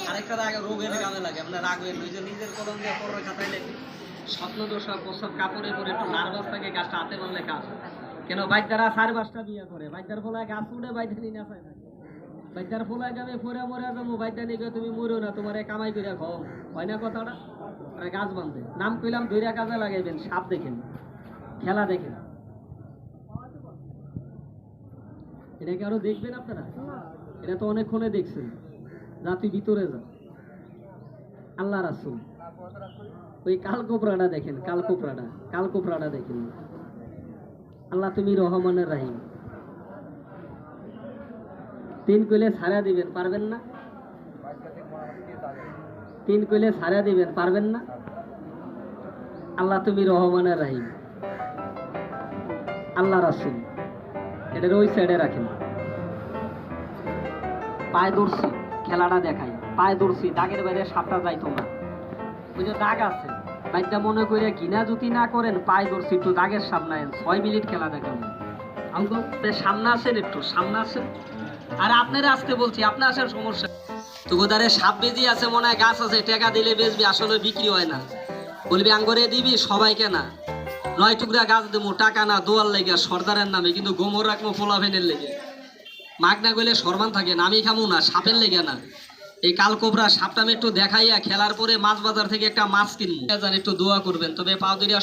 আরেকটা রোগের কাজে লাগে, আপনার রাখবেন ওই যে নিজের কলম দিয়ে পরের খাতায় লেখে স্বপ্ন দোষা প্রস্তাব কাপড়ে পরে একটু নার্ভাস থাকে, গাছটা হাতে মারলে কাজ কেন বাইদারা 4-5টা বিয়ে করে, বাইদার ফলায় গাছ উঠে বাইদা নিয়ে না থাকে, বাইদার ফলায় যাবে পরে মরে যাবো, বাইদা নিয়ে তুমি মরো না, তোমার কামাই করে খাও, হয় না কথাটা? গাছ বাঁধবে নাম কইলাম ধৈর্য কাজে লাগাইবেন, সাপ দেখেন, খেলা দেখেন, এটা কি আরো দেখবেন আপনারা? এটা তো অনেকক্ষণে দেখছেন, যা তুই ভিতরে যা। আল্লাহ রাসূল ওই কালকোপরাটা দেখেন, কালকোপরাটা দেখেন। আল্লাহ তুমি রহমানের রাহিম, 3 কইলে ছাড়া দিবেন, পারবেন না? 3 কইলে ছাড়া দিবেন, পারবেন না? আল্লাহ তুমি রহমানের রাহিম। আল্লাহ রাসূল এটার ওই সাইডে রাখেন। পায়ে দর্শি খেলাটা দেখাই, পায়ে দর্শি দাগের বাইরে সাপটা যাইতো না, ওই যে দাগ আছে বাইকটা মনে করে ঘৃণা জুতি না করেন, পায়ে দর্শি একটু দাগের সামনে আছেন, 6 মিনিট খেলা দেখাবো। আমগো সামনে আসেন, একটু সামনে আসেন। আর আপনারা আসতে বলছি, আপনার আসার সমস্যা তো গোদারে সাপ বেজি আছে, মনে হয় গাছ আছে, টাকা দিলে বেচবি, আসলে বিক্রি হয় না, বলবি আঙ্গরে দিবি সবাইকে না, 9 টুকরা গাছ দেবো, টাকা না, দোয়ার লেগে সর্দারের নামে, কিন্তু গোমর রাখবো ফোলাফেনের লেগে, মাগ না গেলে সরমান থাকে না, আমি খামো না, সাপের লেগে না। এই কালকোবরা সাপটা আমি একটু দেখাইয়া খেলার পরে মাছ বাজার থেকে একটা মাছ কিনবো, একটু দোয়া করবেন, তবে পাও দুইটা